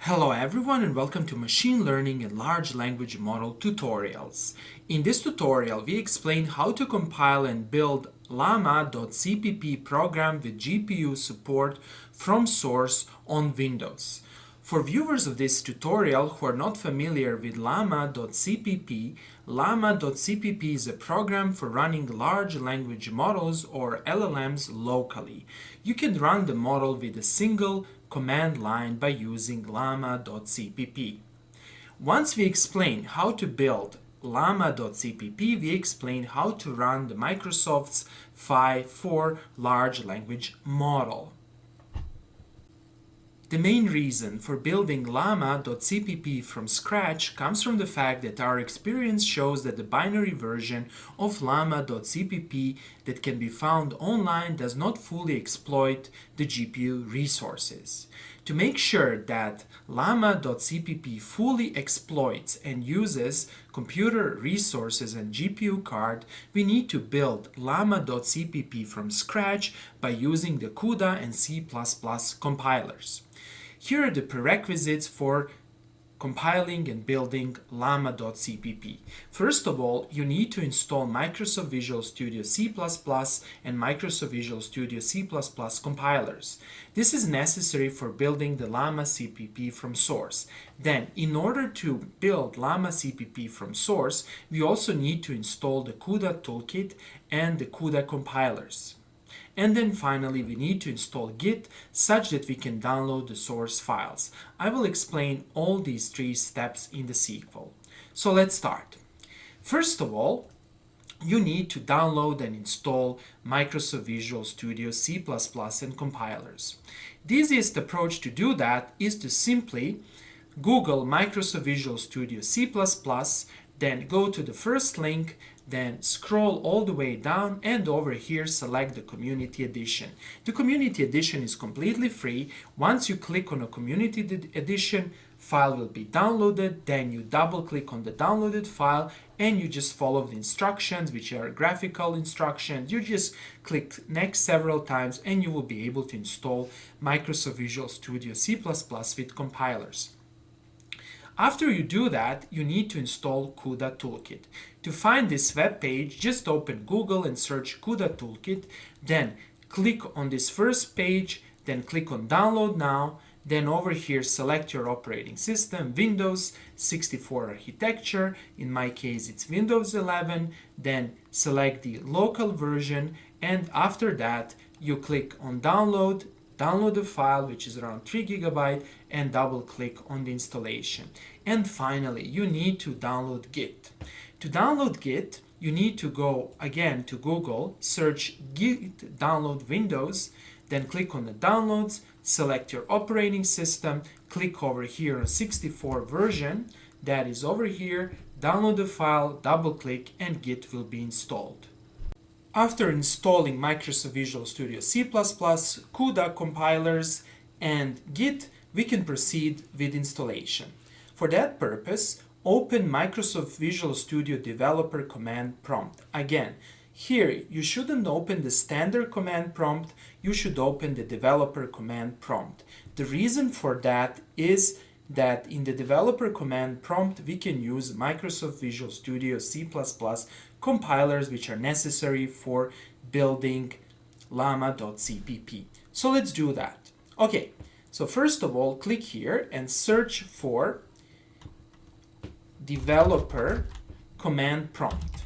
Hello everyone and welcome to Machine Learning and Large Language Model tutorials. In this tutorial we explain how to compile and build Llama.cpp program with GPU support from source on Windows. For viewers of this tutorial who are not familiar with Llama.cpp, Llama.cpp is a program for running large language models or LLMs locally. You can run the model with a single command line by using Llama.cpp. Once we explain how to build Llama.cpp, we explain how to run the Microsoft's Phi 4 large language model. The main reason for building Llama.cpp from scratch comes from the fact that our experience shows that the binary version of Llama.cpp that can be found online does not fully exploit the GPU resources. To make sure that Llama.cpp fully exploits and uses computer resources and GPU card, we need to build Llama.cpp from scratch by using the CUDA and C++ compilers. Here are the prerequisites for compiling and building Llama.cpp. First of all, you need to install Microsoft Visual Studio C++ and Microsoft Visual Studio C++ compilers. This is necessary for building the Llama.cpp from source. Then, in order to build Llama.cpp from source, we also need to install the CUDA toolkit and the CUDA compilers. And then finally, we need to install Git such that we can download the source files. I will explain all these three steps in the sequel. So let's start. First of all, you need to download and install Microsoft Visual Studio C++ and compilers. The easiest approach to do that is to simply Google Microsoft Visual Studio C++, then go to the first link, then scroll all the way down and over here select the Community Edition. The Community Edition is completely free. Once you click on a Community Edition, file will be downloaded, then you double click on the downloaded file and you just follow the instructions, which are graphical instructions. You just click next several times and you will be able to install Microsoft Visual Studio C++ with compilers. After you do that, you need to install CUDA Toolkit. To find this web page, just open Google and search CUDA Toolkit, then click on this first page, then click on Download Now, then over here select your operating system, Windows 64 architecture, in my case it's Windows 11, then select the local version, and after that you click on Download the file, which is around 3 GB, and double click on the installation. And finally, you need to download Git. To download Git, you need to go again to Google, search Git download Windows, then click on the downloads, select your operating system, click over here on 64 version, that is over here, download the file, double click, and Git will be installed. After installing Microsoft Visual Studio C++, CUDA compilers, and Git, we can proceed with installation. For that purpose, open Microsoft Visual Studio Developer Command Prompt. Again, here you shouldn't open the standard command prompt, you should open the developer command prompt. The reason for that is that in the developer command prompt we can use Microsoft Visual Studio C++ compilers which are necessary for building Llama.cpp. So let's do that. Okay, so first of all click here and search for developer command prompt.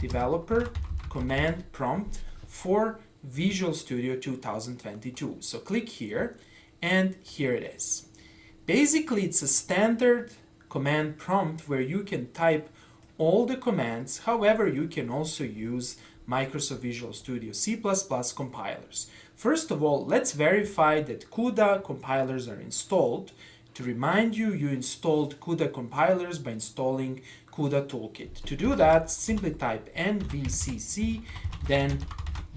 Developer command prompt for Visual Studio 2022. So click here and here it is. Basically it's a standard command prompt where you can type all the commands. However, you can also use Microsoft Visual Studio C++ compilers. First of all, let's verify that CUDA compilers are installed. To remind you, you installed CUDA compilers by installing CUDA Toolkit. To do that, simply type nvcc, then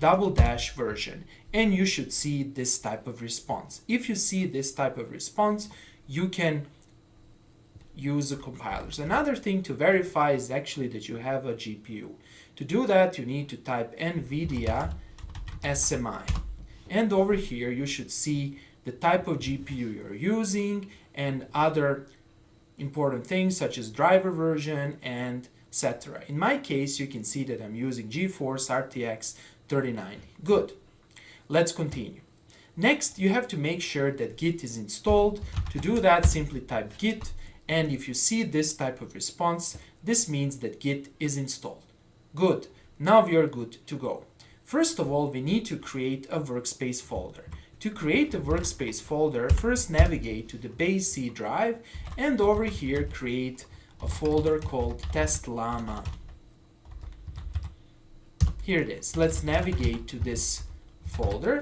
-- version, and you should see this type of response. If you see this type of response, you can use the compilers. Another thing to verify is actually that you have a GPU. To do that, you need to type NVIDIA SMI. And over here, you should see the type of GPU you're using, and other important things such as driver version and etc. In my case, you can see that I'm using GeForce RTX 3090. Good. Let's continue. Next, you have to make sure that Git is installed. To do that, simply type Git, and if you see this type of response, this means that Git is installed. Good. Now we are good to go. First of all, we need to create a workspace folder. To create a workspace folder, first navigate to the base C drive, and over here create a folder called test llama. Here it is. Let's navigate to this folder,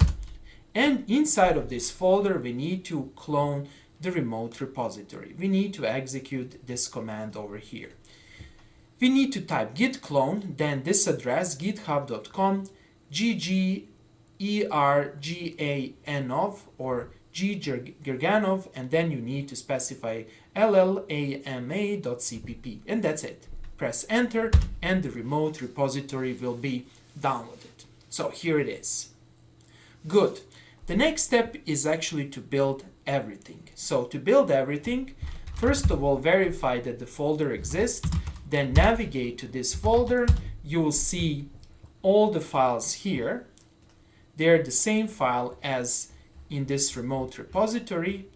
and inside of this folder we need to clone the remote repository. We need to execute this command over here. We need to type git clone, then this address github.com gggerganov or ggerganov, and then you need to specify llama.cpp, and that's it. Press enter and the remote repository will be downloaded. So here it is. Good. The next step is actually to build everything. So to build everything, first of all, verify that the folder exists, then navigate to this folder. You will see all the files here. They're the same file as in this remote repository,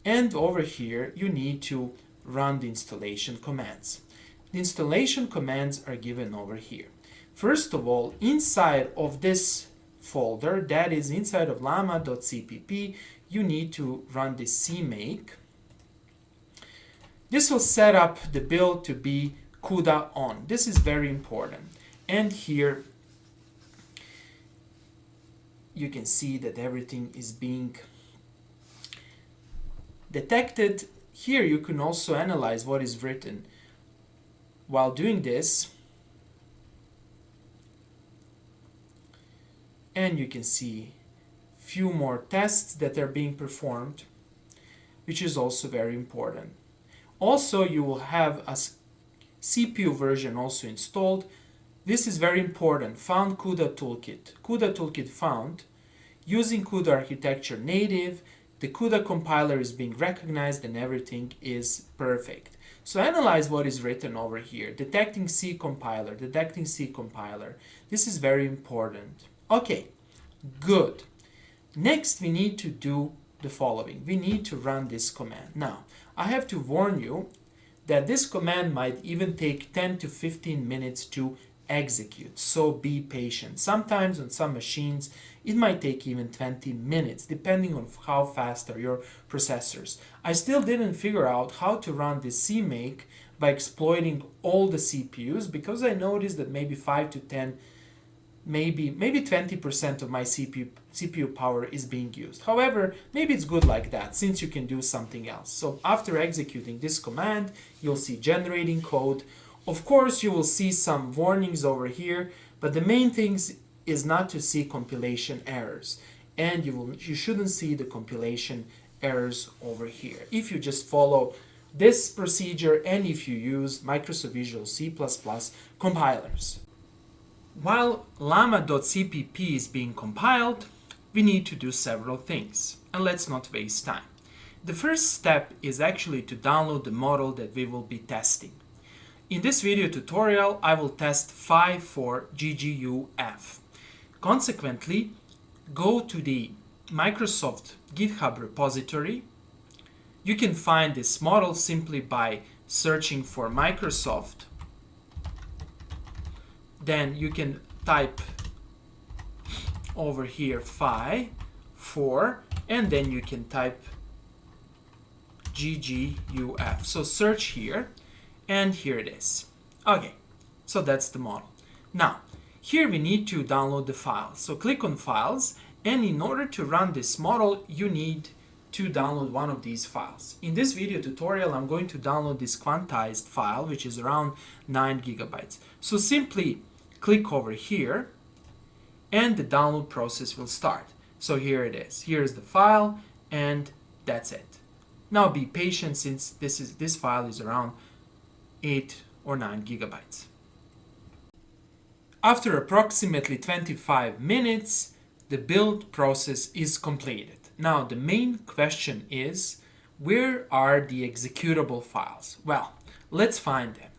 and over here you need to run the installation commands. The installation commands are given over here. First of all, inside of this folder, that is inside of Llama.cpp, you need to run the cmake. This will set up the build to be CUDA on. This is very important. And here you can see that everything is being detected. Here you can also analyze what is written. While doing this, and you can see few more tests that are being performed, which is also very important. Also, you will have a CPU version also installed. This is very important. Found CUDA toolkit. CUDA toolkit found. Using CUDA architecture native, the CUDA compiler is being recognized and everything is perfect. So analyze what is written over here. Detecting C compiler, detecting C compiler. This is very important. Okay, good. Next, we need to do the following. We need to run this command. Now, I have to warn you that this command might even take 10 to 15 minutes to execute, so be patient. Sometimes on some machines it might take even 20 minutes depending on how fast are your processors. I still didn't figure out how to run this cmake by exploiting all the CPUs, because I noticed that maybe 5 to 10, maybe 20% of my CPU power is being used. However, maybe it's good like that since you can do something else. So after executing this command, you'll see generating code. Of course, you will see some warnings over here, but the main thing is not to see compilation errors. And you shouldn't see the compilation errors over here if you just follow this procedure and if you use Microsoft Visual C++ compilers. While Llama.cpp is being compiled, we need to do several things, and let's not waste time. The first step is actually to download the model that we will be testing. In this video tutorial, I will test phi for GGUF. Consequently, go to the Microsoft GitHub repository. You can find this model simply by searching for Microsoft. Then you can type over here phi for, and then you can type GGUF. So search here. And here it is. Okay, so that's the model. Now, here we need to download the file. So click on Files, and in order to run this model, you need to download one of these files. In this video tutorial, I'm going to download this quantized file, which is around 9 gigabytes. So simply click over here, and the download process will start. So here it is. Here is the file, and that's it. Now be patient since this file is around 8 or 9 gigabytes. After approximately 25 minutes, the build process is completed. Now the main question is, where are the executable files? Well, let's find them.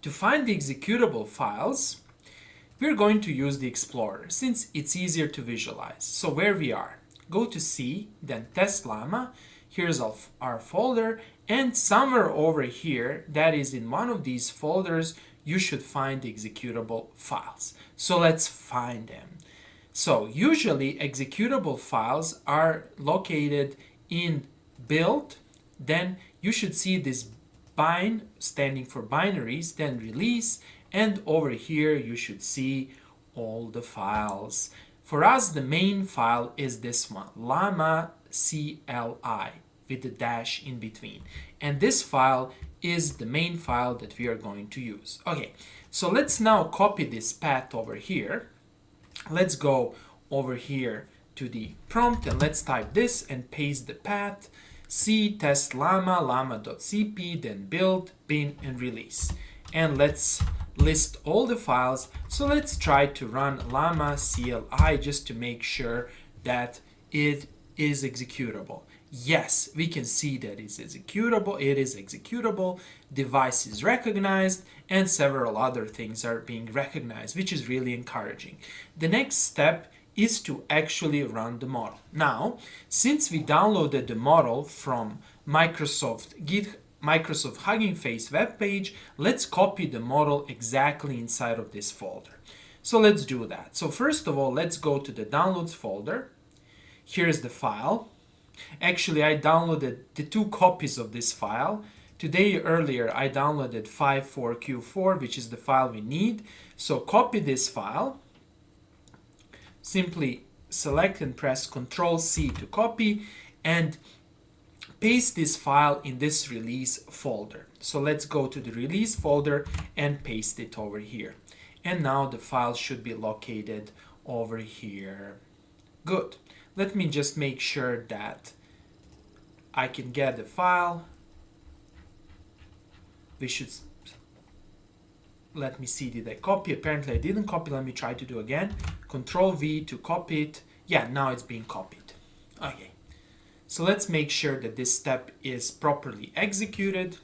To find the executable files, we're going to use the Explorer since it's easier to visualize. So where we are, go to C, then test Llama. Here's our folder, and somewhere over here, that is in one of these folders, you should find the executable files. So let's find them. So usually executable files are located in build, then you should see this bin standing for binaries, then release, and over here you should see all the files. For us, the main file is this one, Llama.cli, with the dash in between. And this file is the main file that we are going to use. Okay, so let's now copy this path over here. Let's go over here to the prompt and let's type this and paste the path. C test llama, llama.cp, then build, bin, and release. And let's list all the files. So let's try to run llama CLI just to make sure that it is executable. Yes, we can see that it's executable. It is executable. Device is recognized, and several other things are being recognized, which is really encouraging. The next step is to actually run the model. Now, since we downloaded the model from Microsoft Hugging Face webpage, let's copy the model exactly inside of this folder. So let's do that. So first of all, let's go to the downloads folder. Here's the file. Actually, I downloaded the 2 copies of this file. Today earlier, I downloaded 5.4Q4, which is the file we need. So copy this file. Simply select and press Ctrl+C to copy and paste this file in this release folder. So let's go to the release folder and paste it over here. And now the file should be located over here. Good. Let me just make sure that I can get the file. We should, let me see, did I copy? Apparently I didn't copy. Let me try to do again. Ctrl+V to copy it. Yeah, now it's being copied. Okay. So let's make sure that this step is properly executed.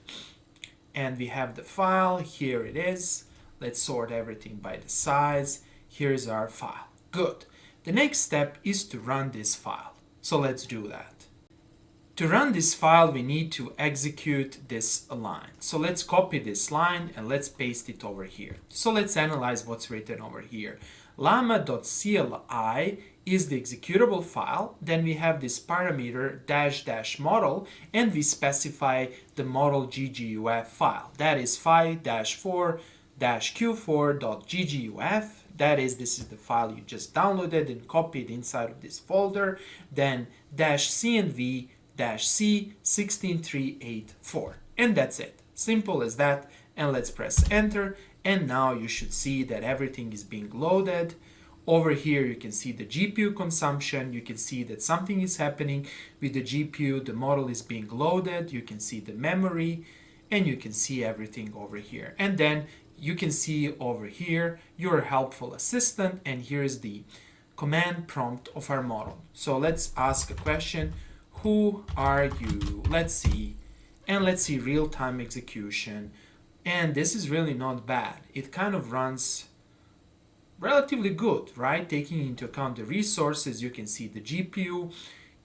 And we have the file. Here it is. Let's sort everything by the size. Here's our file. Good. The next step is to run this file. So let's do that. To run this file, we need to execute this line. So let's copy this line and let's paste it over here. So let's analyze what's written over here. Llama.cli is the executable file. Then we have this parameter -- model, and we specify the model gguf file. That is 5-4-q4.gguf. That is, this is the file you just downloaded and copied inside of this folder. Then -cnv-c16384. And that's it. Simple as that. And let's press enter. And now you should see that everything is being loaded. Over here you can see the GPU consumption. You can see that something is happening with the GPU. The model is being loaded. You can see the memory. And you can see everything over here. And then you can see over here your helpful assistant, and here's the command prompt of our model. So let's ask a question. Who are you? Let's see. And let's see real-time execution. And this is really not bad. It kind of runs relatively good, right? Taking into account the resources, you can see the GPU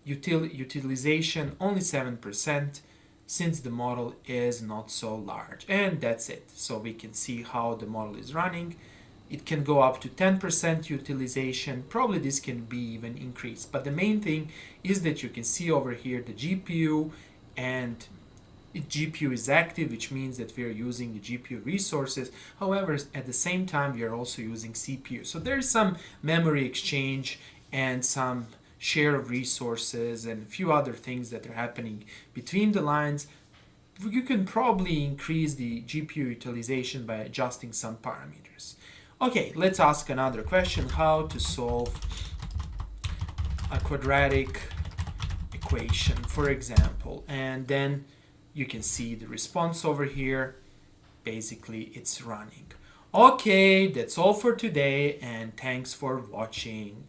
utilization only 7%. Since the model is not so large. And that's it. So we can see how the model is running. It can go up to 10% utilization. Probably this can be even increased. But the main thing is that you can see over here the GPU, and GPU is active, which means that we are using the GPU resources. However, at the same time, we are also using CPU. So there's some memory exchange and some share of resources and a few other things that are happening between the lines. You can probably increase the GPU utilization by adjusting some parameters. Okay, let's ask another question. How to solve a quadratic equation, for example. And then you can see the response over here. Basically, it's running. Okay, that's all for today, and thanks for watching.